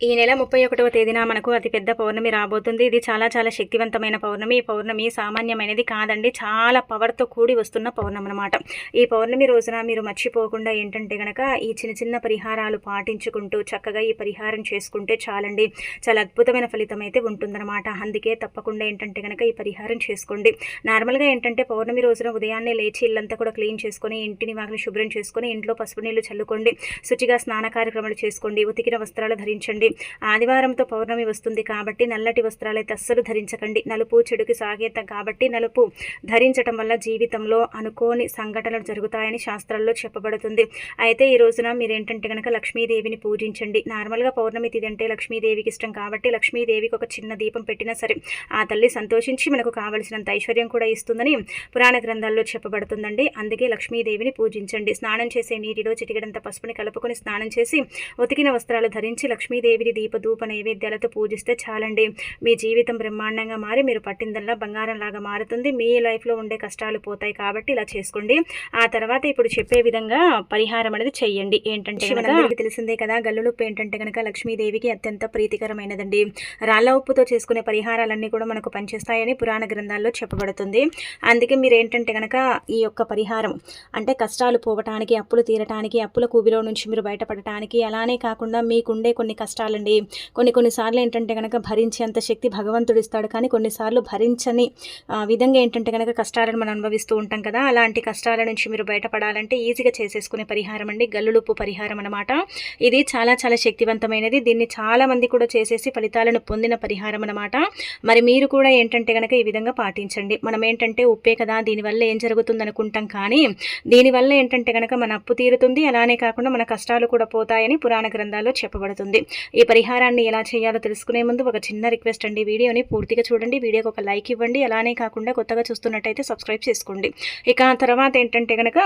ఈ నెల 31వ తేదీన మనకు అతిపెద్ద పౌర్ణమి రాబోతుంది. ఇది చాలా చాలా శక్తివంతమైన పౌర్ణమి. ఈ పౌర్ణమి సామాన్యమైనది కాదండి. చాలా పవర్‌తో కూడి వస్తున్న పౌర్ణమి అనమాట. ఈ పౌర్ణమి రోజున మీరు మర్చిపోకుండా ఏంటంటే గనక ఈ చిన్న చిన్న పరిహారాలు పాటించుకుంటూ చక్కగా ఈ పరిహారం చేసుకుంటే చాలండి. చాలా అద్భుతమైన ఫలితం అయితే ఉంటుందన్నమాట. అందుకే తప్పకుండా ఏంటంటే గనక ఈ పరిహారం చేసుకోండి. నార్మల్‌గా ఏంటంటే పౌర్ణమి రోజున ఉదయాన్నే లేచి ఇల్లంతా కూడా క్లీన్ చేసుకొని, ఇంటిని వాకిలి శుభ్రం చేసుకొని, ఇంట్లో పసుపు నీళ్లు చల్లుకోండి. శుచిగా స్నాన కార్యక్రమాలు చేసుకోండి. ఉతికిన వస్త్రాలు ధరించండి. ఆదివారంతో పౌర్ణమి వస్తుంది కాబట్టి నల్లటి వస్త్రాలైతే అస్సలు ధరించకండి. నలుపు చెడుకి సాగేతం కాబట్టి నలుపు ధరించటం వల్ల జీవితంలో అనుకోని సంఘటనలు జరుగుతాయని శాస్త్రాల్లో చెప్పబడుతుంది. అయితే ఈ రోజున మీరేంటంటే కనుక లక్ష్మీదేవిని పూజించండి. నార్మల్గా పౌర్ణమి తిథి అంటే లక్ష్మీదేవికి ఇష్టం కాబట్టి లక్ష్మీదేవికి ఒక చిన్న దీపం పెట్టినా సరే ఆ తల్లి సంతోషించి మనకు కావలసినంత ఐశ్వర్యం కూడా ఇస్తుందని పురాణ గ్రంథాల్లో చెప్పబడుతుందండి. అందుకే లక్ష్మీదేవిని పూజించండి. స్నానం చేసే నీటిలో చిటికెడంత పసుపుని కలుపుకొని స్నానం చేసి ఉతికిన వస్త్రాలు ధరించి లక్ష్మీదేవిని దీపధూప నైవేద్యాలతో పూజిస్తే చాలండి. మీ జీవితం బ్రహ్మాండంగా మారి మీరు పట్టిందల్లా బంగారం లాగా మారుతుంది. మీ లైఫ్లో ఉండే కష్టాలు పోతాయి కాబట్టి ఇలా చేసుకోండి. ఆ తర్వాత ఇప్పుడు చెప్పే విధంగా పరిహారం అనేది చెయ్యండి. ఏంటంటే మనకి తెలిసిందే కదా, గల్లులుప్పు ఏంటంటే కనుక లక్ష్మీదేవికి అత్యంత ప్రీతికరమైనదండి. రాళ్ళ ఉప్పుతో చేసుకునే పరిహారాలన్నీ కూడా మనకు పనిచేస్తాయని పురాణ గ్రంథాల్లో చెప్పబడుతుంది. అందుకే మీరు ఏంటంటే కనుక ఈ యొక్క పరిహారం అంటే కష్టాలు పోవటానికి, అప్పులు తీరటానికి, అప్పుల కూబిలో నుంచి మీరు బయటపడటానికి, అలానే కాకుండా మీకుండే కొన్ని కష్టాలండి. కొన్నిసార్లు ఏంటంటే కనుక భరించేంత శక్తి భగవంతుడు ఇస్తాడు. కానీ కొన్నిసార్లు భరించని విధంగా ఏంటంటే కనుక కష్టాలను మనం అనుభవిస్తూ ఉంటాం కదా. అలాంటి కష్టాల నుంచి మీరు బయటపడాలంటే ఈజీగా చేసేసుకునే పరిహారం అండి గల్లులుప్పు పరిహారం అనమాట. ఇది చాలా చాలా శక్తివంతమైనది. దీన్ని చాలా మంది కూడా చేసేసి ఫలితాలను పొందిన పరిహారం అనమాట. మరి మీరు కూడా ఏంటంటే కనుక ఈ విధంగా పాటించండి. మనం ఏంటంటే ఉప్పే కదా, దీనివల్ల ఏం జరుగుతుంది అనుకుంటాం. కానీ దీనివల్ల ఏంటంటే కనుక మన అప్పు తీరుతుంది. అలానే కాకుండా మన కష్టాలు కూడా పోతాయని పురాణ గ్రంథాల్లో చెప్పబడుతుంది. ఈ పరిహారాన్ని ఎలా చేయాలో తెలుసుకునే ముందు ఒక చిన్న రిక్వెస్ట్ అండి. వీడియోని పూర్తిగా చూడండి. వీడియోకి ఒక లైక్ ఇవ్వండి. అలానే కాకుండా కొత్తగా చూస్తున్నట్టయితే సబ్స్క్రైబ్ చేసుకోండి. ఇక తర్వాత ఏంటంటే కనుక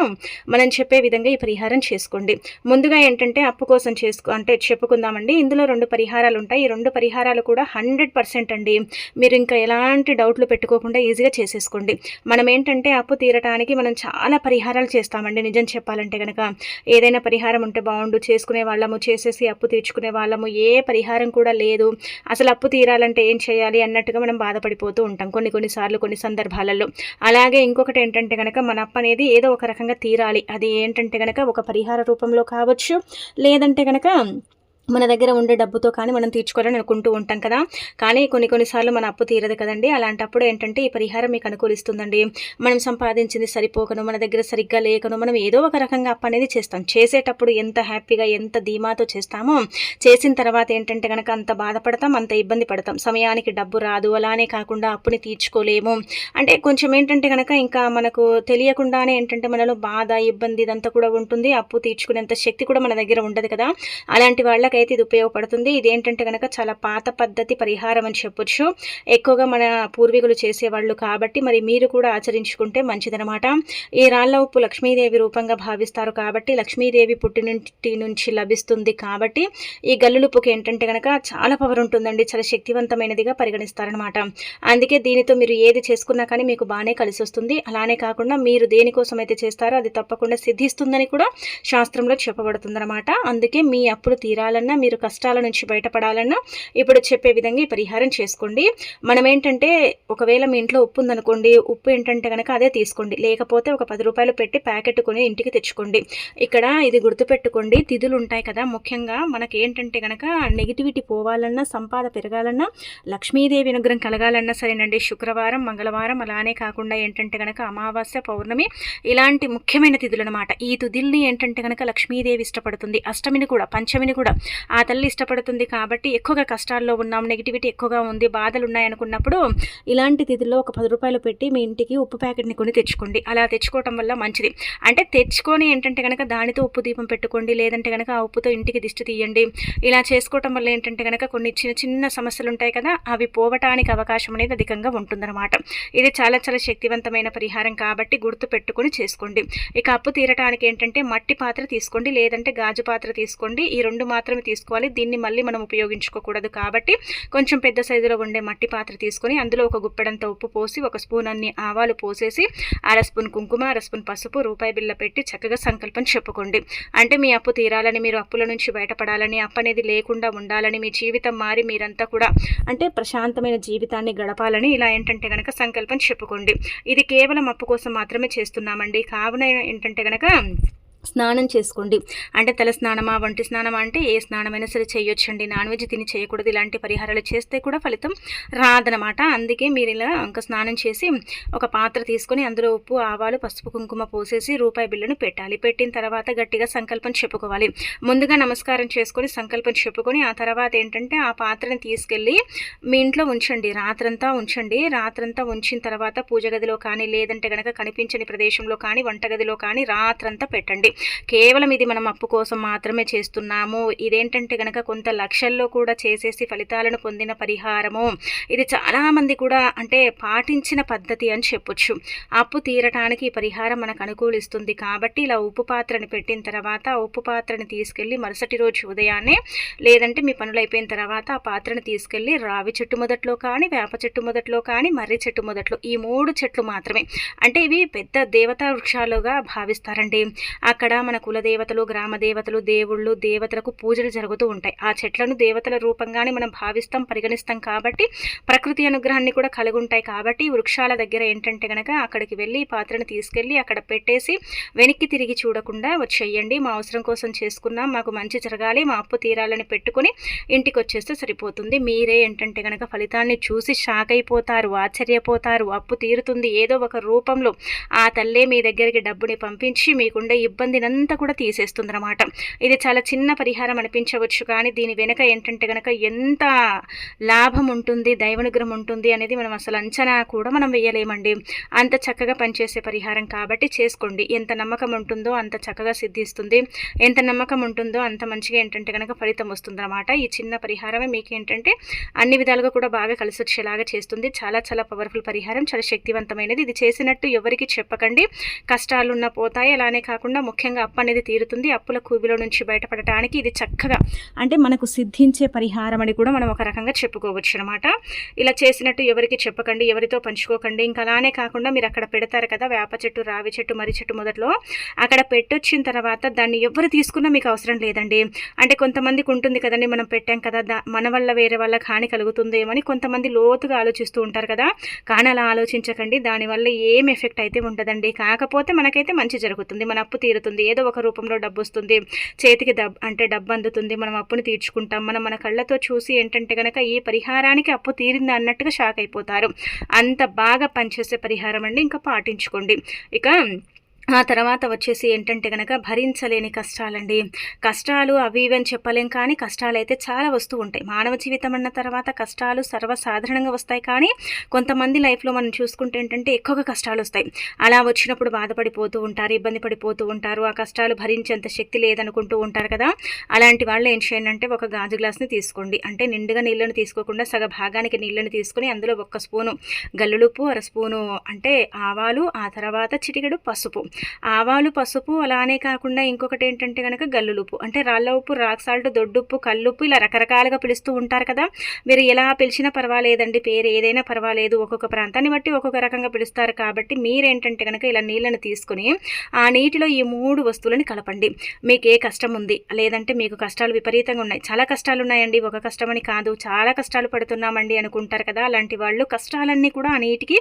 మనం చెప్పే విధంగా ఈ పరిహారం చేసుకోండి. ముందుగా ఏంటంటే అప్పు కోసం అంటే చెప్పుకుందామండి. ఇందులో 2 పరిహారాలు ఉంటాయి. ఈ 2 పరిహారాలు కూడా 100% అండి. మీరు ఇంకా ఎలాంటి డౌట్లు పెట్టుకోకుండా ఈజీగా చేసేసుకోండి. మనం ఏంటంటే అప్పు తీరటానికి మనం చాలా పరిహారాలు చేస్తామండి. నిజం చెప్పాలంటే కనుక ఏదైనా పరిహారం ఉంటే బాగుండు, చేసుకునే వాళ్ళము, చేసేసి అప్పు తీర్చుకునే వాళ్ళము, ఏ పరిహారం కూడా లేదు, అసలు అప్పు తీరాలంటే ఏం చేయాలి అన్నట్టుగా మనం బాధపడిపోతూ ఉంటాం కొన్నిసార్లు కొన్ని సందర్భాలలో. అలాగే ఇంకొకటి ఏంటంటే కనుక మన అప్పు అనేది ఏదో ఒక రకంగా తీరాలి. అది ఏంటంటే కనుక ఒక పరిహార రూపంలో కావచ్చు, లేదంటే కనుక మన దగ్గర ఉండే డబ్బుతో కానీ మనం తీర్చుకోవాలని అనుకుంటూ ఉంటాం కదా. కానీ కొన్నిసార్లు మన అప్పు తీరదు కదండి. అలాంటప్పుడు ఏంటంటే ఈ పరిహారం మీకు అనుకూలిస్తుందండి. మనం సంపాదించింది సరిపోకను, మన దగ్గర సరిగ్గా లేకను, మనం ఏదో ఒక రకంగా అప్పు అనేది చేస్తాం. చేసేటప్పుడు ఎంత హ్యాపీగా ఎంత ధీమాతో చేస్తామో, చేసిన తర్వాత ఏంటంటే కనుక అంత బాధపడతాం, అంత ఇబ్బంది పడతాం. సమయానికి డబ్బు రాదు. అలానే కాకుండా అప్పుని తీర్చుకోలేము. అంటే కొంచెం ఏంటంటే కనుక ఇంకా మనకు తెలియకుండానే ఏంటంటే మనలో బాధ, ఇబ్బంది ఇదంతా కూడా ఉంటుంది. అప్పు తీర్చుకునేంత శక్తి కూడా మన దగ్గర ఉండదు కదా. అలాంటి వాళ్ళకి అయితే ఇది ఉపయోగపడుతుంది. ఇదేంటంటే కనుక చాలా పాత పద్ధతి పరిహారం అని చెప్పొచ్చు. ఎక్కువగా మన పూర్వీకులు చేసేవాళ్ళు కాబట్టి మరి మీరు కూడా ఆచరించుకుంటే మంచిదనమాట. ఈ రాళ్ళ ఉప్పు లక్ష్మీదేవి రూపంగా భావిస్తారు కాబట్టి లక్ష్మీదేవి పుట్టినింటి నుంచి లభిస్తుంది కాబట్టి ఈ గల్లులుప్పుకి ఏంటంటే కనుక చాలా పవర్ ఉంటుందండి. చాలా శక్తివంతమైనదిగా పరిగణిస్తారనమాట. అందుకే దీనితో మీరు ఏది చేసుకున్నా కానీ మీకు బాగానే కలిసి వస్తుంది. అలానే కాకుండా మీరు దేనికోసం అయితే చేస్తారో అది తప్పకుండా సిద్ధిస్తుందని కూడా శాస్త్రంలో చెప్పబడుతుందన్నమాట. అందుకే మీ అప్పులు తీరాలన్నా, మీరు కష్టాల నుంచి బయటపడాలన్నా ఇప్పుడు చెప్పే విధంగా ఈ పరిహారం చేసుకోండి. మనం ఏంటంటే ఒకవేళ మీ ఇంట్లో ఉప్పు ఉందనుకోండి, ఉప్పు ఏంటంటే కనుక అదే తీసుకోండి. లేకపోతే ఒక 10 రూపాయలు పెట్టి ప్యాకెట్ కొని ఇంటికి తెచ్చుకోండి. ఇక్కడ ఇది గుర్తుపెట్టుకోండి, తిథులు ఉంటాయి కదా. ముఖ్యంగా మనకి ఏంటంటే కనుక నెగిటివిటీ పోవాలన్నా, సంపాద పెరగాలన్నా, లక్ష్మీదేవి అనుగ్రహం కలగాలన్నా సరేనండి, శుక్రవారం, మంగళవారం, అలానే కాకుండా ఏంటంటే కనుక అమావాస్య, పౌర్ణమి ఇలాంటి ముఖ్యమైన తిథులు అనమాట. ఈ తిథుల్ని ఏంటంటే కనుక లక్ష్మీదేవి ఇష్టపడుతుంది. అష్టమిని కూడా, పంచమిని కూడా ఆ తల్లి ఇష్టపడుతుంది కాబట్టి ఎక్కువగా కష్టాల్లో ఉన్నాం, నెగిటివిటీ ఎక్కువగా ఉంది, బాధలు ఉన్నాయనుకున్నప్పుడు ఇలాంటి తిథిలో ఒక 10 రూపాయలు పెట్టి మీ ఇంటికి ఉప్పు ప్యాకెట్ని కొని తెచ్చుకోండి. అలా తెచ్చుకోవటం వల్ల మంచిది. అంటే తెచ్చుకొని ఏంటంటే కనుక దానితో ఉప్పు దీపం పెట్టుకోండి. లేదంటే కనుక ఆ ఉప్పుతో ఇంటికి దిష్టి తీయండి. ఇలా చేసుకోవటం వల్ల ఏంటంటే కనుక కొన్ని చిన్న చిన్న సమస్యలు ఉంటాయి కదా, అవి పోవటానికి అవకాశం అనేది అధికంగా ఉంటుందన్నమాట. ఇది చాలా చాలా శక్తివంతమైన పరిహారం కాబట్టి గుర్తు పెట్టుకొని చేసుకోండి. ఇక అప్పు తీరటానికి ఏంటంటే మట్టి పాత్ర తీసుకోండి, లేదంటే గాజు పాత్ర తీసుకోండి. ఈ 2 మాత్రమే మాత్రమే తీసుకోవాలి. దీన్ని మళ్ళీ మనం ఉపయోగించుకోకూడదు. కాబట్టి కొంచెం పెద్ద సైజులో ఉండే మట్టి పాత్ర తీసుకొని అందులో ఒక గుప్పెడంత ఉప్పు పోసి, ఒక స్పూన్ అన్ని ఆవాలు పోసేసి, అర స్పూన్ కుంకుమ, అర స్పూన్ పసుపు, రూపాయి బిళ్ళ పెట్టి చక్కగా సంకల్పం చెప్పుకోండి. అంటే మీ అప్పు తీరాలని, మీరు అప్పుల నుంచి బయటపడాలని, అప్పు అనేది లేకుండా ఉండాలని, మీ జీవితం మారి మీరంతా కూడా అంటే ప్రశాంతమైన జీవితాన్ని గడపాలని ఇలా ఏంటంటే గనక సంకల్పం చెప్పుకోండి. ఇది కేవలం అప్పు కోసం మాత్రమే చేస్తున్నామండి. కావున ఏంటంటే గనక స్నానం చేసుకోండి. అంటే తల స్నానమా, వంటి స్నానమా అంటే ఏ స్నానమైనా సరే చేయొచ్చండి. నాన్ వెజ్ తిని చేయకూడదు. ఇలాంటి పరిహారాలు చేస్తే కూడా ఫలితం రాదనమాట. అందుకే మీరు ఇలా ఇంకా స్నానం చేసి ఒక పాత్ర తీసుకొని అందులో ఉప్పు, ఆవాలు, పసుపు, కుంకుమ పోసేసి రూపాయి బిళ్ళను పెట్టాలి. పెట్టిన తర్వాత గట్టిగా సంకల్పం చెప్పుకోవాలి. ముందుగా నమస్కారం చేసుకొని సంకల్పం చెప్పుకొని ఆ తర్వాత ఏంటంటే ఆ పాత్రని తీసుకెళ్ళి మీ ఇంట్లో ఉంచండి. రాత్రంతా ఉంచండి. రాత్రంతా ఉంచిన తర్వాత పూజ గదిలో కానీ, లేదంటే కనుక కనిపించని ప్రదేశంలో కానీ, వంటగదిలో కానీ రాత్రంతా పెట్టండి. కేవలం ఇది మనం అప్పు కోసం మాత్రమే చేస్తున్నాము. ఇదేంటంటే గనక కొంత లక్షల్లో కూడా చేసేసి ఫలితాలను పొందిన పరిహారము. ఇది చాలామంది కూడా అంటే పాటించిన పద్ధతి అని చెప్పొచ్చు. అప్పు తీరటానికి ఈ పరిహారం మనకు అనుకూలిస్తుంది. కాబట్టి ఇలా ఉప్పు పాత్రని పెట్టిన తర్వాత ఉప్పు పాత్రని తీసుకెళ్ళి మరుసటి రోజు ఉదయాన్నే, లేదంటే మీ పనులు అయిపోయిన తర్వాత ఆ పాత్రను తీసుకెళ్ళి రావి చెట్టు మొదట్లో కానీ, వేప చెట్టు మొదట్లో కానీ, మర్రి చెట్టు మొదట్లో, ఈ 3 చెట్లు మాత్రమే, అంటే ఇవి పెద్ద దేవతా వృక్షాలుగా భావిస్తారండి. అక్కడ మన కులదేవతలు, గ్రామ దేవతలు, దేవుళ్ళు, దేవతలకు పూజలు జరుగుతూ ఉంటాయి. ఆ చెట్లను దేవతల రూపంగానే మనం భావిస్తాం, పరిగణిస్తాం. కాబట్టి ప్రకృతి అనుగ్రహాన్ని కూడా కలిగి ఉంటాయి. కాబట్టి వృక్షాల దగ్గర ఏంటంటే గనక అక్కడికి వెళ్ళి పాత్రను తీసుకెళ్ళి అక్కడ పెట్టేసి వెనక్కి తిరిగి చూడకుండా వచ్చేయండి. మా అవసరం కోసం చేసుకున్నాం, మాకు మంచి జరగాలి, మా అప్పు తీరాలని పెట్టుకుని ఇంటికి వచ్చేస్తే సరిపోతుంది. మీరే ఏంటంటే గనక ఫలితాన్ని చూసి షాక్ అయిపోతారు, ఆశ్చర్యపోతారు. అప్పు తీరుతుంది. ఏదో ఒక రూపంలో ఆ తల్లే మీ దగ్గరికి డబ్బుని పంపించి మీకుండే ఇబ్బందినంతా కూడా తీసేస్తుంది అన్నమాట. ఇది చాలా చిన్న పరిహారం అనిపించవచ్చు, కానీ దీని వెనుక ఏంటంటే కనుక ఎంత లాభం ఉంటుంది, దైవానుగ్రహం ఉంటుంది అనేది మనం అసలు అంచనా కూడా మనం వేయలేమండి. అంత చక్కగా పనిచేసే పరిహారం కాబట్టి చేసుకోండి. ఎంత నమ్మకం ఉంటుందో అంత చక్కగా సిద్ధిస్తుంది. ఎంత నమ్మకం ఉంటుందో అంత మంచిగా ఏంటంటే కనుక ఫలితం వస్తుంది అన్నమాట. ఈ చిన్న పరిహారమే మీకు ఏంటంటే అన్ని విధాలుగా కూడా బాగా కలిసి వచ్చేలాగా చేస్తుంది. చాలా చాలా పవర్ఫుల్ పరిహారం, చాలా శక్తివంతమైనది. ఇది చేసినట్టు ఎవరికి చెప్పకండి. కష్టాలు ఉన్న పోతాయి. అలానే కాకుండా ముఖ్యంగా అప్పు అనేది తీరుతుంది. అప్పుల కూబిలో నుంచి బయటపడటానికి ఇది చక్కగా అంటే మనకు సిద్ధించే పరిహారం అని కూడా మనం ఒక రకంగా చెప్పుకోవచ్చు అనమాట. ఇలా చేసినట్టు ఎవరికి చెప్పకండి, ఎవరితో పంచుకోకండి. ఇంకా అలానే కాకుండా మీరు అక్కడ పెడతారు కదా వేప చెట్టు, రావి చెట్టు, మర్రి చెట్టు మొదట్లో, అక్కడ పెట్టొచ్చిన తర్వాత దాన్ని ఎవరు తీసుకున్నా మీకు అవసరం లేదండి. అంటే కొంతమందికి ఉంటుంది కదండి, మనం పెట్టాం కదా మన వల్ల వేరే వాళ్ళకి హాని కలుగుతుందేమో అని కొంతమంది లోతుగా ఆలోచిస్తూ ఉంటారు కదా. కానీ అలా ఆలోచించకండి. దానివల్ల ఏం ఎఫెక్ట్ అయితే ఉండదండి. కాకపోతే మనకైతే మంచి జరుగుతుంది, మన అప్పు తీరుతుంది, ఏదో ఒక రూపంలో డబ్బు వస్తుంది, చేతికి డబ్బు అందుతుంది, మనం అప్పుని తీర్చుకుంటాం. మన కళ్ళతో చూసి ఏంటంటే కనుక ఈ పరిహారానికి అప్పు తీరింది అన్నట్టుగా షాక్ అయిపోతారు. అంత బాగా పనిచేసే పరిహారం అండి. ఇంకా పాటించుకోండి. ఇక ఆ తర్వాత వచ్చేసి ఏంటంటే కనుక భరించలేని కష్టాలండి. కష్టాలు అవి ఇవి అని చెప్పలేం, కానీ కష్టాలు అయితే చాలా వస్తూ ఉంటాయి. మానవ జీవితం అన్న తర్వాత కష్టాలు సర్వసాధారణంగా వస్తాయి. కానీ కొంతమంది లైఫ్లో మనం చూసుకుంటే ఏంటంటే ఎక్కువగా కష్టాలు వస్తాయి. అలా వచ్చినప్పుడు బాధపడిపోతూ ఉంటారు, ఇబ్బంది పడిపోతూ ఉంటారు. ఆ కష్టాలు భరించేంత శక్తి లేదనుకుంటూ ఉంటారు కదా. అలాంటి వాళ్ళు ఏం చేయండి అంటే ఒక గాజు గ్లాస్ని తీసుకోండి. అంటే నిండుగా నీళ్ళని తీసుకోకుండా సగ భాగానికి నీళ్ళని తీసుకొని అందులో 1 స్పూను గల్లులుప్పు, అర స్పూను అంటే ఆవాలు, ఆ తర్వాత చిటికెడు పసుపు, ఆవాలు, పసుపు, అలానే కాకుండా ఇంకొకటి ఏంటంటే కనుక గల్లులుప్పు, అంటే రాళ్ళ ఉప్పు, రాక్ సాల్ట్, దొడ్డుప్పు, కల్లుప్పు, ఇలా రకరకాలుగా పిలుస్తూ ఉంటారు కదా. మీరు ఎలా పిలిచినా పర్వాలేదండి, పేరు ఏదైనా పర్వాలేదు. ఒక్కొక్క ప్రాంతాన్ని బట్టి ఒక్కొక్క రకంగా పిలుస్తారు. కాబట్టి మీరేంటంటే కనుక ఇలా నీళ్ళని తీసుకుని ఆ నీటిలో ఈ 3 వస్తువులని కలపండి. మీకు ఏ కష్టం ఉంది, లేదంటే మీకు కష్టాలు విపరీతంగా ఉన్నాయి, చాలా కష్టాలు ఉన్నాయండి, ఒక కష్టమని కాదు, చాలా కష్టాలు పడుతున్నామండి అనుకుంటారు కదా. అలాంటి వాళ్ళు కష్టాలన్నీ కూడా ఆ నీటికి,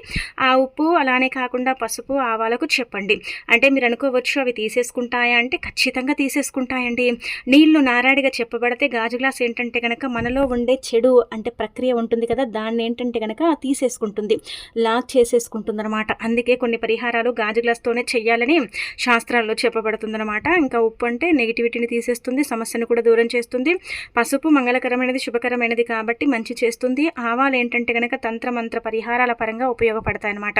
ఆ ఉప్పు, అలానే కాకుండా పసుపు, ఆవాలకు చెప్పండి. అంటే మీరు అనుకోవచ్చు అవి తీసేసుకుంటాయా అంటే ఖచ్చితంగా తీసేసుకుంటాయండి. నీళ్లు నారాడిగా చెప్పబడితే గాజు గ్లాస్ ఏంటంటే కనుక మనలో ఉండే చెడు అంటే ప్రక్రియ ఉంటుంది కదా, దాన్ని ఏంటంటే కనుక తీసేసుకుంటుంది, లాక్ చేసేసుకుంటుంది అనమాట. అందుకే కొన్ని పరిహారాలు గాజు గ్లాస్తోనే చెయ్యాలని శాస్త్రాల్లో చెప్పబడుతుందన్నమాట. ఇంకా ఉప్పు అంటే నెగిటివిటీని తీసేస్తుంది, సమస్యను కూడా దూరం చేస్తుంది. పసుపు మంగళకరమైనది, శుభకరమైనది కాబట్టి మంచి చేస్తుంది. ఆవాలు ఏంటంటే కనుక తంత్రమంత్ర పరిహారాల పరంగా ఉపయోగపడతాయి అన్నమాట.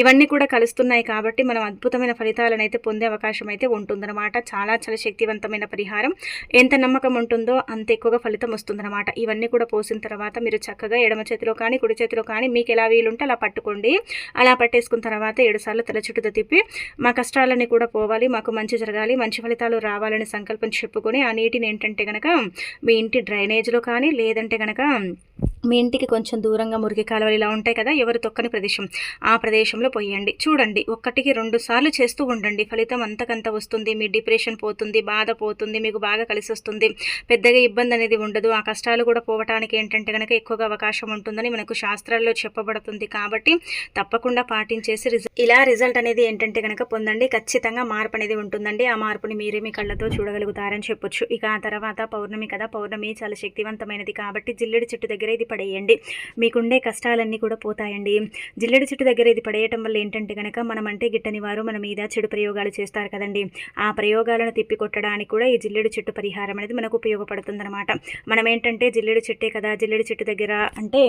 ఇవన్నీ కూడా కలుస్తున్నాయి కాబట్టి మనం అద్భుతమైన ఫలితాలను అయితే పొందే అవకాశం అయితే ఉంటుందన్నమాట. చాలా చాలా శక్తివంతమైన పరిహారం. ఎంత నమ్మకం ఉంటుందో అంత ఎక్కువగా ఫలితం వస్తుందన్నమాట. ఇవన్నీ కూడా పోసిన తర్వాత మీరు చక్కగా ఎడమ చేతిలో కానీ కుడి చేతిలో కానీ మీకు ఎలా వీలుంటే అలా పట్టుకోండి. అలా పట్టేసుకున్న తర్వాత 7 సార్లు తల చుట్టూ తిప్పి మా కష్టాలన్నీ కూడా పోవాలి, మాకు మంచి జరగాలి, మంచి ఫలితాలు రావాలని సంకల్పం చెప్పుకొని ఆ నీటిని ఏంటంటే గనక మీ ఇంటి డ్రైనేజ్లో కానీ లేదంటే గనక మీ ఇంటికి కొంచెం దూరంగా మురికి కాలువలు ఇలా ఉంటాయి కదా, ఎవరు తొక్కని ప్రదేశం, ఆ ప్రదేశంలో పోయండి. చూడండి, 1కి 2 సార్లు చేస్తూ ఉండండి. ఫలితం అంతకంత వస్తుంది. మీ డిప్రెషన్ పోతుంది, బాధ పోతుంది, మీకు బాగా కలిసి వస్తుంది, పెద్దగా ఇబ్బంది అనేది ఉండదు. ఆ కష్టాలు కూడా పోవటానికి ఏంటంటే కనుక ఎక్కువగా అవకాశం ఉంటుందని మనకు శాస్త్రాల్లో చెప్పబడుతుంది. కాబట్టి తప్పకుండా పాటించేసి ఇలా రిజల్ట్ అనేది ఏంటంటే కనుక పొందండి. ఖచ్చితంగా మార్పు అనేది ఉంటుందండి. ఆ మార్పుని మీరే మీ కళ్ళతో చూడగలుగుతారని చెప్పొచ్చు. ఇక ఆ తర్వాత పౌర్ణమి కదా, పౌర్ణమి చాలా శక్తివంతమైనది కాబట్టి జిల్లెడు చెట్టు దగ్గర ఇది పడేయండి. మీకుండే కష్టాలన్నీ కూడా పోతాయండి. జిల్లెడు చెట్టు దగ్గర ఇది పడేయటం వల్ల ఏంటంటే కనుక మనం అంటే గిట్టని వారు మన మీద చెడు ప్రయోగాలు చేస్తారు కదండి, ఆ ప్రయోగాలను తిప్పికొట్టడానికి కూడా ఈ జిల్లెడు చెట్టు పరిహారం అనేది మనకు ఉపయోగపడుతుందన్నమాట. మనం ఏంటంటే జిల్లెడు చెట్టే కదా, జిల్లెడు చెట్టు దగ్గర అంటే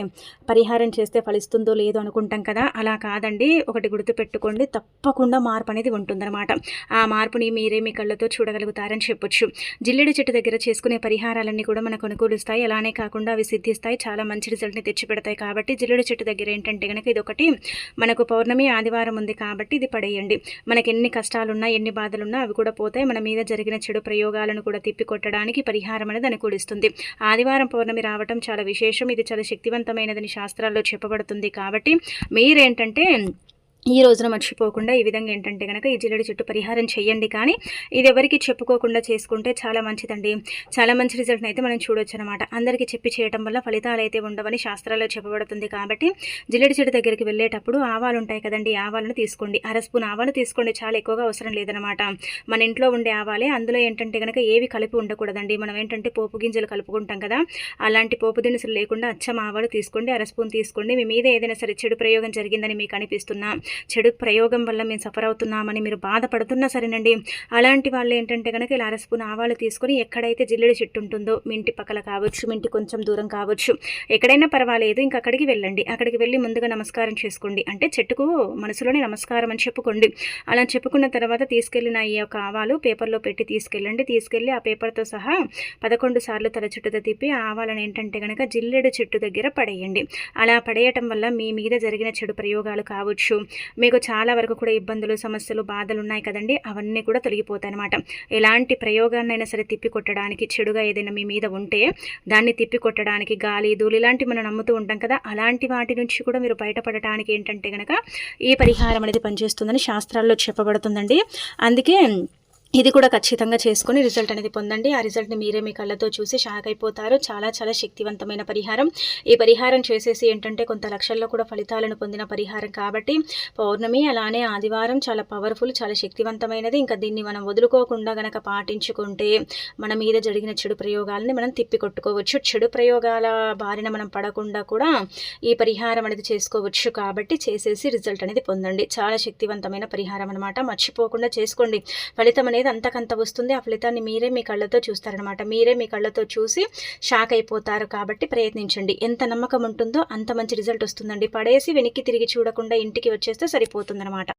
పరిహారం చేస్తే ఫలిస్తుందో లేదో అనుకుంటాం కదా, అలా కాదండి. ఒకటి గుర్తుపెట్టుకోండి, తప్పకుండా మార్పు అనేది ఉంటుందన్నమాట. ఆ మార్పుని మీరే మీ కళ్ళతో చూడగలుగుతారని చెప్పొచ్చు. జిల్లెడు చెట్టు దగ్గర చేసుకునే పరిహారాలన్నీ కూడా మనకు అనుకూలిస్తాయి. అలానే కాకుండా అవి సిద్ధిస్తాయి, చాలా మంచి రిజల్ట్ని తెచ్చిపెడతాయి. కాబట్టి జిల్లెడు చెట్టు దగ్గర ఏంటంటే కనుక ఇది ఒకటి మనకు పౌర్ణమి ఆదివారం ఉంది కాబట్టి ఇది పడేయండి. మనకి ఎన్ని కష్టాలున్నా ఎన్ని బాధలున్నా అవి కూడా పోతాయి. మన మీద జరిగిన చెడు ప్రయోగాలను కూడా తిప్పికొట్టడానికి పరిహారం అనేది అనుకూలిస్తుంది. ఆదివారం పౌర్ణమి రావటం చాలా విశేషం. ఇది చాలా శక్తివంతమైనదని శాస్త్రాల్లో చెప్పబడుతుంది. కాబట్టి మీరేంటంటే ఈ రోజున మర్చిపోకుండా ఈ విధంగా ఏంటంటే కనుక ఈ జిల్లెడు చెట్టు పరిహారం చేయండి. కానీ ఇది ఎవరికి చెప్పుకోకుండా చేసుకుంటే చాలా మంచిదండి. చాలా మంచి రిజల్ట్ని అయితే మనం చూడొచ్చు అనమాట. అందరికీ చెప్పి చేయడం వల్ల ఫలితాలు అయితే ఉండవని శాస్త్రాల్లో చెప్పబడుతుంది. కాబట్టి జిల్లెడు చెట్టు దగ్గరికి వెళ్ళేటప్పుడు ఆవాలు ఉంటాయి కదండి, ఆవాలను తీసుకోండి. 1/2 స్పూన్ ఆవాలు తీసుకోండి, చాలా ఎక్కువగా అవసరం లేదనమాట. మన ఇంట్లో ఉండే ఆవాలే. అందులో ఏంటంటే కనుక ఏవి కలిపి ఉండకూడదండి. మనం ఏంటంటే పోపు గింజలు కలుపుకుంటాం కదా, అలాంటి పోపు దినుసులు లేకుండా అచ్చం ఆవాలు తీసుకోండి. 1/2 స్పూన్ తీసుకోండి. మీ మీద ఏదైనా సరే చెడు ప్రయోగం జరిగిందని మీకు అనిపిస్తున్నా, చెడు ప్రయోగం వల్ల మేము సఫర్ అవుతున్నామని మీరు బాధపడుతున్నా సరేనండి, అలాంటి వాళ్ళు ఏంటంటే కనుక ఇలా 1/2 స్పూన్ ఆవాలు తీసుకొని ఎక్కడైతే జిల్లెడు చెట్టు ఉంటుందో మీ ఇంటి పక్కల కావచ్చు, మీ ఇంటి కొంచెం దూరం కావచ్చు, ఎక్కడైనా పర్వాలేదు, ఇంకా అక్కడికి వెళ్ళండి. అక్కడికి వెళ్ళి ముందుగా నమస్కారం చేసుకోండి. అంటే చెట్టుకు మనసులోనే నమస్కారం అని చెప్పుకోండి. అలా చెప్పుకున్న తర్వాత తీసుకెళ్ళిన ఈ యొక్క ఆవాలు పేపర్లో పెట్టి తీసుకెళ్ళండి. తీసుకెళ్ళి ఆ పేపర్తో సహా 11 సార్లు తల చుట్టూ తిప్పి ఆ ఆవాలను ఏంటంటే కనుక జిల్లెడు చెట్టు దగ్గర పడేయండి. అలా పడేయటం వల్ల మీ మీద జరిగిన చెడు ప్రయోగాలు కావచ్చు, మీకు చాలా వరకు కూడా ఇబ్బందులు, సమస్యలు, బాధలు ఉన్నాయి కదండి, అవన్నీ కూడా తొలగిపోతాయి అన్నమాట. ఎలాంటి ప్రయోగాన్నైనా సరే తిప్పికొట్టడానికి, చెడుగా ఏదైనా మీ మీద ఉంటే దాన్ని తిప్పికొట్టడానికి గాలి, ధూళి ఇలాంటివి మనం నమ్ముతూ ఉంటాం కదా, అలాంటి వాటి నుంచి కూడా మీరు బయటపడటానికి ఏంటంటే కనుక ఈ పరిహారం అనేది పనిచేస్తుందని శాస్త్రాల్లో చెప్పబడుతుందండి. అందుకే ఇది కూడా ఖచ్చితంగా చేసుకొని రిజల్ట్ అనేది పొందండి. ఆ రిజల్ట్ని మీరే మీ కళ్ళతో చూసి షాక్ అయిపోతారు. చాలా చాలా శక్తివంతమైన పరిహారం. ఈ పరిహారం చేసేసి ఏంటంటే కొంత లక్షల్లో కూడా ఫలితాలను పొందిన పరిహారం కాబట్టి పౌర్ణమి అలానే ఆదివారం చాలా పవర్ఫుల్, చాలా శక్తివంతమైనది. ఇంకా దీన్ని మనం వదులుకోకుండా గనక పాటించుకుంటే మన మీద జరిగిన చెడు ప్రయోగాలని మనం తిప్పికొట్టుకోవచ్చు. చెడు ప్రయోగాల బారిన మనం పడకుండా కూడా ఈ పరిహారం అనేది చేసుకోవచ్చు. కాబట్టి చేసేసి రిజల్ట్ అనేది పొందండి. చాలా శక్తివంతమైన పరిహారం అనమాట. మర్చిపోకుండా చేసుకోండి. ఫలితం అనేది అంతకంత వస్తుంది. ఆ ఫలితాన్ని మీరే మీ కళ్ళతో చూస్తారనమాట. మీరే మీ కళ్ళతో చూసి షాక్ అయిపోతారు. కాబట్టి ప్రయత్నించండి. ఎంత నమ్మకం ఉంటుందో అంత మంచి రిజల్ట్ వస్తుందండి. పడేసి వెనక్కి తిరిగి చూడకుండా ఇంటికి వచ్చేస్తే సరిపోతుందన్నమాట.